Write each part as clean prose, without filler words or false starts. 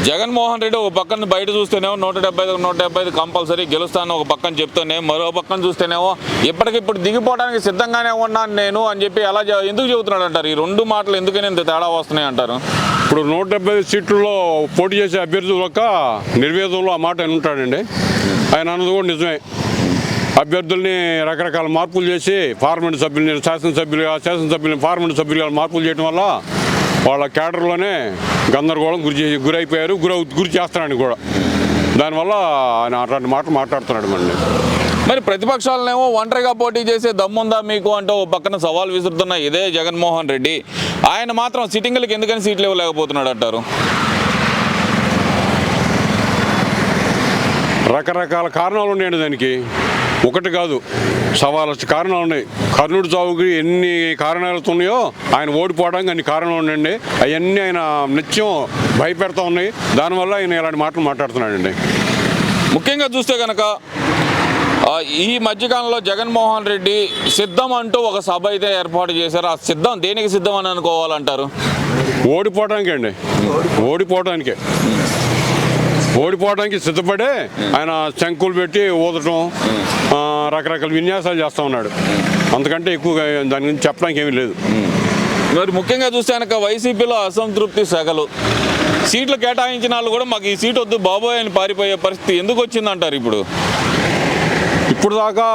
జగన్మోహన్ రెడ్డి ఒక పక్కన బయట చూస్తేనేమో 175 కంపల్సరీ గెలుస్తాను ఒక పక్కన చెప్తూనే, మరో పక్కన చూస్తేనేమో ఇప్పటికిప్పుడు దిగిపోవడానికి సిద్ధంగానే ఉన్నాను నేను అని చెప్పి ఎలా ఎందుకు చెబుతున్నాడు అంటారు? ఈ రెండు మాటలు ఎందుకని ఇంత తేడా వస్తున్నాయి అంటారు? ఇప్పుడు 175 సీట్లలో పోటీ చేసే అభ్యర్థుల యొక్క నిర్వేదంలో ఆ మాట ఉంటాడండి. ఆయన అన్నది కూడా నిజమే. అభ్యర్థుల్ని రకరకాల మార్పులు చేసి పార్లమెంట్ సభ్యుల్ని శాసనసభ్యుల్ని పార్లమెంట్ సభ్యులుగా మార్పులు చేయడం వల్ల వాళ్ళ క్యాడర్లోనే గందరగోళం గురైపోయారు, గురి చేస్తున్నాడు కూడా. దానివల్ల ఆయన అట్లాంటి మాటలు మాట్లాడుతున్నాడు. మరి ప్రతిపక్షాలనేమో ఒంటరిగా పోటీ చేసే దమ్ముందా మీకు అంటూ ఒక పక్కన సవాల్ విసురుతున్న ఇదే జగన్మోహన్ రెడ్డి, ఆయన మాత్రం సిట్టింగ్లకు ఎందుకని సీట్లు ఇవ్వలేకపోతున్నాడు అంటారు? రకరకాల కారణాలు ఉన్నాయండి దానికి. ఒకటి కాదు, సవాలు కారణాలు ఉన్నాయి. కర్ణుడి చావుకి ఎన్ని కారణాలతో ఉన్నాయో ఆయన ఓడిపోవడానికి అన్ని కారణాలు ఉన్నాయండి. అవన్నీ ఆయన నిత్యం భయపెడతా ఉన్నాయి. దానివల్ల ఆయన ఇలాంటి మాటలు మాట్లాడుతున్నాడండి. ముఖ్యంగా చూస్తే కనుక ఈ మధ్యకాలంలో జగన్మోహన్ రెడ్డి సిద్ధం అంటూ ఒక సభ అయితే ఏర్పాటు చేశారు. ఆ సిద్ధం దేనికి సిద్ధం అని అనుకోవాలంటారు? ఓడిపోవడానికే అండి, ఓడిపోవడానికి సిద్ధపడే ఆయన శంకులు పెట్టి ఊదటం, రకరకాల విన్యాసాలు చేస్తూ ఉన్నాడు. అంతకంటే ఎక్కువగా దాని గురించి చెప్పడానికి ఏమీ లేదు. మరి ముఖ్యంగా చూస్తే కనుక వైసీపీలో అసంతృప్తి సగలు, సీట్లు కేటాయించిన వాళ్ళు కూడా మాకు ఈ సీట్ వద్దు బాబోయ్ అని పారిపోయే పరిస్థితి ఎందుకు వచ్చిందంటారు? ఇప్పుడు దాకా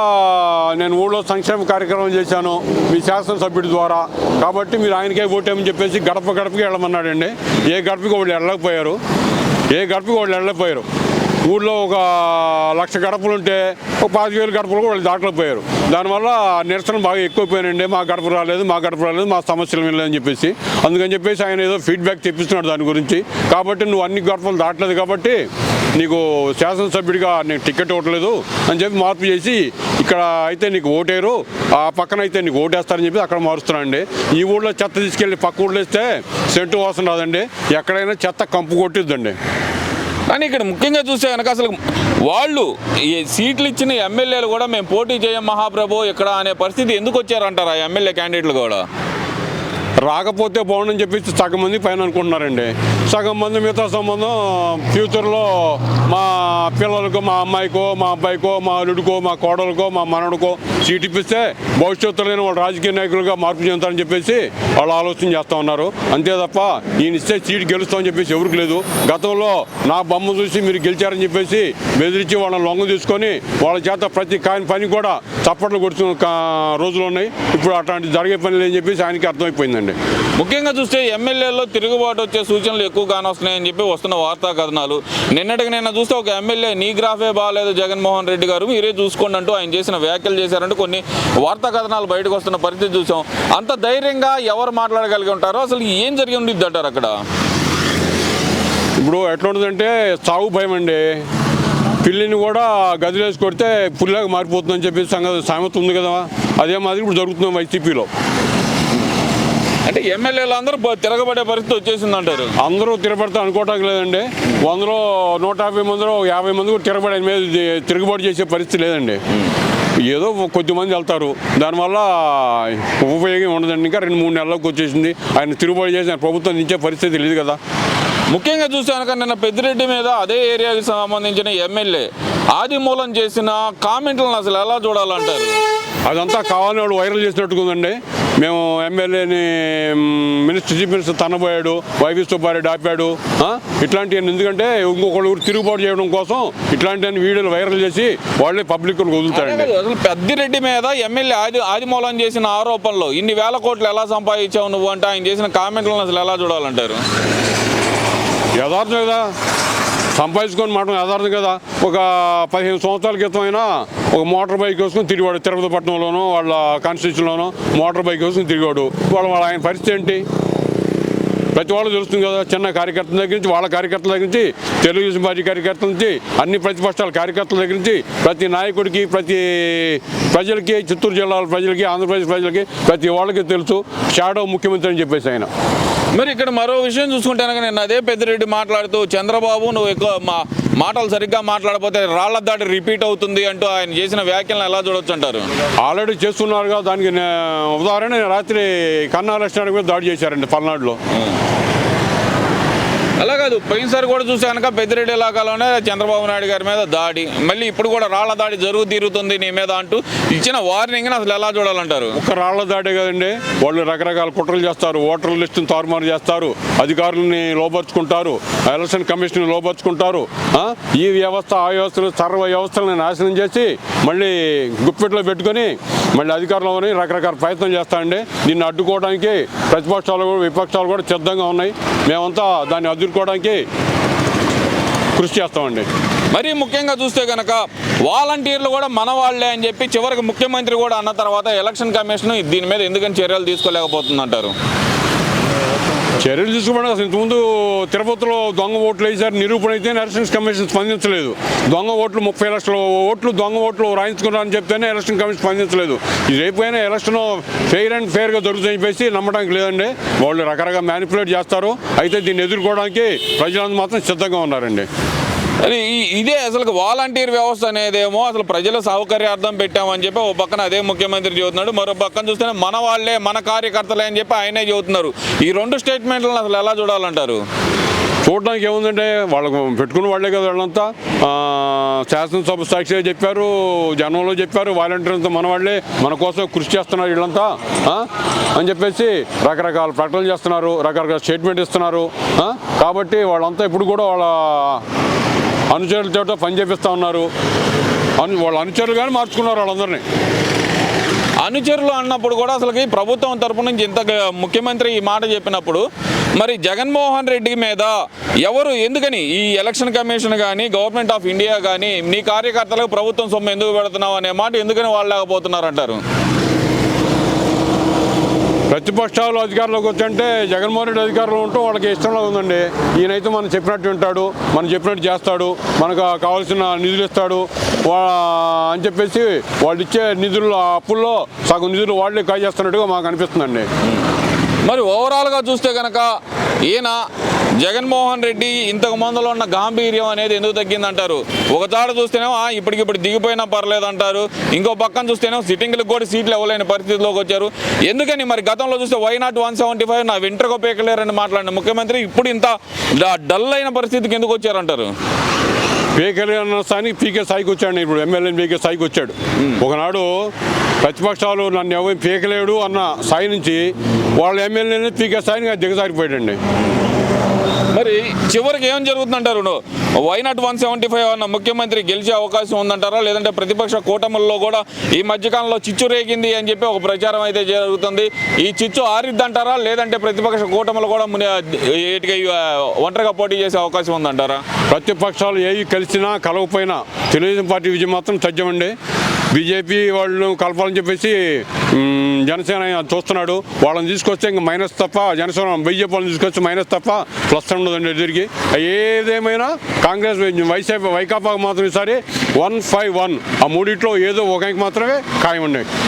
నేను ఊళ్ళో సంక్షేమ కార్యక్రమం చేశాను మీ శాసనసభ్యుడి ద్వారా, కాబట్టి మీరు ఆయనకే ఓటేమని చెప్పేసి గడపకి వెళ్ళమన్నాడండి. ఏ గడపకి వాళ్ళు వెళ్ళలేకపోయారు. ఊళ్ళో ఒక 1,00,000 గడపలు ఉంటే ఒక 5,000 గడపలు కూడా వాళ్ళు దాటలేకపోయారు. దానివల్ల నిరసన బాగా ఎక్కువైపోయానండి. మా గడప రాలేదు, మా సమస్యలు వినలేదని చెప్పేసి. అందుకని చెప్పేసి ఆయన ఏదో ఫీడ్బ్యాక్ తెప్పిస్తున్నాడు దాని గురించి. కాబట్టి నువ్వు అన్ని గడపలు దాటలేదు కాబట్టి నీకు శాసనసభ్యుడిగా నీకు టికెట్ ఇవ్వట్లేదు అని చెప్పి మార్పు చేసి ఇక్కడ అయితే నీకు ఓటేరు, ఆ పక్కన అయితే నీకు ఓటేస్తారని చెప్పి అక్కడ మారుస్తున్నానండి. ఈ ఊళ్ళో చెత్త తీసుకెళ్ళి పక్క ఊళ్ళో వేస్తే సెంటు వాసన రాదండి. ఎక్కడైనా చెత్త కంపు కొట్టిద్దండి. కానీ ఇక్కడ ముఖ్యంగా చూస్తే కనుక అసలు వాళ్ళు ఈ సీట్లు ఇచ్చిన ఎమ్మెల్యేలు కూడా మేము పోటీ చేయం మహాప్రభు ఇక్కడ అనే పరిస్థితి ఎందుకు వచ్చారంటారు? ఆ ఎమ్మెల్యే క్యాండిడేట్లు కూడా రాకపోతే బాగుండని చెప్పేసి సగం మంది పైన అనుకుంటున్నారండి. సగం మంది మిగతా సంబంధం ఫ్యూచర్లో మా పిల్లలకో, మా అమ్మాయికో, మా అబ్బాయికో, మా అల్లుడికో, మా కోడలకో, మా మనవడికో సీట్ ఇప్పిస్తే భవిష్యత్తులో వాళ్ళు రాజకీయ నాయకులుగా మార్పు చెందుతారని చెప్పేసి వాళ్ళు ఆలోచన చేస్తూ ఉన్నారు. అంతే తప్ప ఈయన ఇస్తే సీట్ గెలుస్తామని చెప్పేసి ఎవరికి లేదు. గతంలో నా బొమ్మ చూసి మీరు గెలిచారని చెప్పేసి బెదిరించి వాళ్ళని లొంగ తీసుకొని వాళ్ళ చేత ప్రతి పని కూడా చప్పట్లు కొడుతున్న రోజులు ఉన్నాయి. ఇప్పుడు అట్లాంటి జరిగే పని లేదని చెప్పేసి ఆయనకి అర్థమైపోయిందండి. ముఖ్యంగా చూస్తే ఎమ్మెల్యేలో తిరుగుబాటు వచ్చే సూచనలు ఎక్కువ కానొస్తున్నాయని చెప్పి వస్తున్న వార్తా కథనాలు. నిన్న చూస్తే ఒక ఎమ్మెల్యే నీ గ్రాఫే బాగాలేదు జగన్మోహన్ రెడ్డి గారు మీరే చూసుకోండి అంటూ ఆయన చేసిన వ్యాఖ్యలు చేశారంటూ కొన్ని వార్తా కథనాలు బయటకు వస్తున్న పరిస్థితి చూసాం. అంత ధైర్యంగా ఎవరు మాట్లాడగలిగి ఉంటారో, అసలు ఏం జరిగి ఉండిద్ది అంటారు అక్కడ? ఇప్పుడు ఎట్లా ఉంటుందంటే చావు భయం అండి. పిల్లిని కూడా గదిలేసి కొడితే పుల్లాగా మారిపోతుందని చెప్పేసి సామెత ఉంది కదా, అదే మాదిరి ఇప్పుడు జరుగుతుంది వైసీపీలో. అంటే ఎమ్మెల్యేలు అందరూ తిరగబడే పరిస్థితి వచ్చేసింది అంటారు? అందరూ తిరగబడతా అనుకోవటానికి లేదండి. 100లో 150 మందిలో 50 మంది కూడా తిరుగుబాటు చేసే పరిస్థితి లేదండి. ఏదో కొద్దిమంది వెళ్తారు, దానివల్ల ఉపయోగం ఉండదండి. ఇంకా 2-3 నెలలకు వచ్చేసింది. ఆయన తిరుగుబాటు చేసిన ప్రభుత్వం దించే పరిస్థితి లేదు కదా. ముఖ్యంగా చూస్తే కనుక నిన్న పెద్దిరెడ్డి మీద అదే ఏరియాకి సంబంధించిన ఎమ్మెల్యే ఆదిమూలం చేసిన కామెంట్లను అసలు ఎలా చూడాలంటారు? అదంతా కావాలని వాడు వైరల్ చేసినట్టుగా ఉందండి. మేము ఎమ్మెల్యేని చీఫ్ మినిస్టర్ తనబోయాడు, వైవి సుబ్బారెడ్డి ఆపాడు, ఇట్లాంటివన్నీ. ఎందుకంటే ఇంకొకళ్ళు తిరుగుబాటు చేయడం కోసం ఇట్లాంటివన్నీ వీడియోలు వైరల్ చేసి వాళ్ళే పబ్లిక్ వదులుతారండి. అసలు పెద్దిరెడ్డి మీద ఎమ్మెల్యే ఆదిమూలం చేసిన ఆరోపణలు ఇన్ని వేల కోట్లు ఎలా సంపాదించావు నువ్వు అంటే ఆయన చేసిన కామెంట్లను అసలు ఎలా చూడాలంటారు? యథార్థం కదా, సంపాదించుకొని మాట యథార్థం కదా. ఒక 15 సంవత్సరాల క్రితం అయినా ఒక మోటార్ బైక్ వేసుకుని తిరిగాడు తిరుపతి పట్టణంలోనూ వాళ్ళ కాన్స్టిట్యూషన్లోనూ మోటార్ బైక్ వేసుకుని తిరిగాడు. ఆయన పరిస్థితి ఏంటి? ప్రతి వాళ్ళు తెలుస్తుంది కదా. చిన్న కార్యకర్తల దగ్గర నుంచి, వాళ్ళ కార్యకర్తల దగ్గర నుంచి, తెలుగుదేశం పార్టీ కార్యకర్తల నుంచి, అన్ని ప్రతిపక్షాల కార్యకర్తల దగ్గర నుంచి, ప్రతి నాయకుడికి, ప్రతి ప్రజలకి, చిత్తూరు జిల్లాల ప్రజలకి, ఆంధ్రప్రదేశ్ ప్రజలకి, ప్రతి వాళ్ళకి తెలుసు షాడో ముఖ్యమంత్రి అని చెప్పేసి ఆయన. మరి ఇక్కడ మరో విషయం చూసుకుంటే నేను అదే పెద్దిరెడ్డి మాట్లాడుతూ చంద్రబాబు నువ్వు ఎక్కువ మాటలు సరిగ్గా మాట్లాడకపోతే రాళ్ల దాడి రిపీట్ అవుతుంది అంటూ ఆయన చేసిన వ్యాఖ్యలను ఎలా చూడొచ్చు అంటారు? ఆల్రెడీ చేస్తున్నారుగా. దానికి ఉదాహరణ రాత్రి కన్నా లక్ష్మణ్ మీద దాడి చేశారండి పల్నాడులో. అలా కాదు, పోయినసారి కూడా చూస్తే కనుక పెద్దిరెడ్డి ఇలాకాలోనే చంద్రబాబు నాయుడు గారి మీద దాడి, మళ్ళీ ఇప్పుడు కూడా రాళ్ల దాడి తీరుతుంది నీ మీద అంటూ ఇచ్చిన వార్నింగ్ని అసలు ఎలా చూడాలంటారు? ఒక రాళ్ల దాడే కదండి, వాళ్ళు రకరకాల కుట్రలు చేస్తారు, ఓటర్ల లిస్టును తారుమారు చేస్తారు, అధికారులని లోపరుచుకుంటారు, ఎలక్షన్ కమిషన్ లోపరుచుకుంటారు. ఈ వ్యవస్థ ఆ వ్యవస్థలు సర్వ వ్యవస్థలను నాశనం చేసి మళ్ళీ గుప్పెట్లో పెట్టుకొని మళ్ళీ అధికారంలోని రకరకాల ప్రయత్నం చేస్తారండి. దీన్ని అడ్డుకోవడానికి ప్రతిపక్షాలు విపక్షాలు కూడా సిద్ధంగా ఉన్నాయి. మేమంతా దాన్ని అడ్డుకోవడానికి కృషి చేస్తామండి. మరీ ముఖ్యంగా చూస్తే కనుక వాలంటీర్లు కూడా మన వాళ్ళే అని చెప్పి చివరికి ముఖ్యమంత్రి కూడా అన్న తర్వాత ఎలక్షన్ కమిషన్ దీని మీద ఎందుకని చర్యలు తీసుకోలేకపోతుందంటారు? చర్యలు తీసుకోవడం అసలు ఇంతకుముందు తిరుపతిలో దొంగ ఓట్లు వేసారు, నిరూపణ అయితే ఎలక్షన్ కమిషన్ స్పందించలేదు. దొంగ ఓట్లు 30 లక్షల ఓట్లు దొంగ ఓట్లు రాయించుకున్నారని చెప్తేనే ఎలక్షన్ కమిషన్ స్పందించలేదు. రేపైనా ఎలక్షన్ ఫెయిర్ అండ్ ఫెయిర్గా దొరుకుతుందని చెప్పేసి నమ్మడానికి లేదండి. వాళ్ళు రకరకాల మ్యానిపులేట్ చేస్తారు. అయితే దీన్ని ఎదుర్కోవడానికి ప్రజలందరూ మాత్రం సిద్ధంగా ఉన్నారండి. అది ఇదే అసలు వాలంటీర్ వ్యవస్థ అనేదేమో అసలు ప్రజల సౌకర్యార్థం పెట్టామని చెప్పి ఓ పక్కన అదే ముఖ్యమంత్రి చెబుతున్నాడు, మరో పక్కన చూస్తే మన వాళ్ళే మన కార్యకర్తలే అని చెప్పి ఆయనే చెబుతున్నారు. ఈ రెండు స్టేట్మెంట్లను అసలు ఎలా చూడాలంటారు? చూడడానికి ఏముందంటే వాళ్ళకు పెట్టుకున్న వాళ్ళే కదా, వాళ్ళంతా శాసనసభ సాక్షిగా చెప్పారు, జనంలో చెప్పారు, వాలంటీర్లతో మన వాళ్ళే మన కోసం కృషి చేస్తున్నారు వీళ్ళంతా అని చెప్పేసి రకరకాల ప్రకటనలు చేస్తున్నారు, రకరకాల స్టేట్మెంట్ ఇస్తున్నారు. కాబట్టి వాళ్ళంతా ఇప్పుడు కూడా వాళ్ళ అనుచరులతో పని చేపిస్తూ ఉన్నారు. వాళ్ళ అనుచరులు కానీ మార్చుకున్నారు వాళ్ళందరినీ. అనుచరులు అన్నప్పుడు కూడా అసలుకి ప్రభుత్వం తరపు నుంచి ఇంత ముఖ్యమంత్రి ఈ మాట చెప్పినప్పుడు మరి జగన్మోహన్ రెడ్డి మీద ఎవరు ఎందుకని ఈ ఎలక్షన్ కమిషన్ కానీ గవర్నమెంట్ ఆఫ్ ఇండియా కానీ నీ కార్యకర్తలకు ప్రభుత్వం సొమ్ము ఎందుకు పెడుతున్నావు అనే మాట ఎందుకని వాళ్ళలేకపోతున్నారంటారు? ప్రతిపక్షాలు అధికారంలోకి వచ్చంటే జగన్మోహన్ రెడ్డి అధికారంలో ఉంటూ వాళ్ళకి ఇష్టంలో ఉందండి. ఈయనైతే మనం చెప్పినట్టు వింటాడు, మనం చెప్పినట్టు చేస్తాడు, మనకు కావాల్సిన నిధులు ఇస్తాడు అని చెప్పేసి వాళ్ళు ఇచ్చే నిధులు అప్పుల్లో సగం నిధులు వాళ్ళే కాజేస్తున్నట్టుగా మాకు అనిపిస్తుందండి. మరి ఓవరాల్గా చూస్తే కనుక ఈయన జగన్మోహన్ రెడ్డి ఇంతకు ముందులో ఉన్న గాంభీర్యం అనేది ఎందుకు తగ్గిందంటారు? ఒక చాట చూస్తేనేమో ఇప్పటికిప్పుడు దిగిపోయినా పర్లేదు అంటారు, ఇంకో పక్కన చూస్తేనేమో సిట్టింగ్లకు కూడా సీట్లు ఇవ్వలేని పరిస్థితిలోకి వచ్చారు. ఎందుకని మరి గతంలో చూస్తే వై నాట్ 175 నా వెంట్రుక పీకలేరని మాట్లాడిన ముఖ్యమంత్రి ఇప్పుడు ఇంత డల్ అయిన పరిస్థితికి ఎందుకు వచ్చారంటారు? పీకే అన్న స్థాయికి పీకే స్థాయికి వచ్చాడు. ఇప్పుడు ఎమ్మెల్యేని పీకే స్థాయికి వచ్చాడు. ఒకనాడు ప్రతిపక్షాలు నన్ను ఎవరు పీకలేడు అన్న స్థాయి నుంచి వాళ్ళ ఎమ్మెల్యేని పీకే స్థాయిని దిగజారిపోయాడండి. మరి చివరికి ఏం జరుగుతుందంటారు? వై నాట్ 175 అన్న ముఖ్యమంత్రి గెలిచే అవకాశం ఉందంటారా, లేదంటే ప్రతిపక్ష కూటముల్లో కూడా ఈ మధ్యకాలంలో చిచ్చు రేగింది అని చెప్పి ఒక ప్రచారం అయితే జరుగుతుంది, ఈ చిచ్చు ఆరిద్దంటారా, లేదంటే ప్రతిపక్ష కూటములు కూడా ఒంటరిగా పోటీ చేసే అవకాశం ఉందంటారా? ప్రతిపక్షాలు ఏవి కలిసినా కలవకపోయినా తెలుగుదేశం పార్టీ విజయం మాత్రం తథ్యమండి. బీజేపీ వాళ్ళు కలపాలని చెప్పేసి జనసేన చూస్తున్నాడు. వాళ్ళని తీసుకొస్తే ఇంకా మైనస్ తప్ప, జనసేన బీజేపీ వాళ్ళని తీసుకొస్తే మైనస్ తప్ప ప్లస్ ఉండదండి ఎదురికి. ఏదేమైనా కాంగ్రెస్ వైకాపాకు మాత్రం ఈసారి 151 ఆ మూడిట్లో ఏదో ఒక మాత్రమే ఖాయమండి.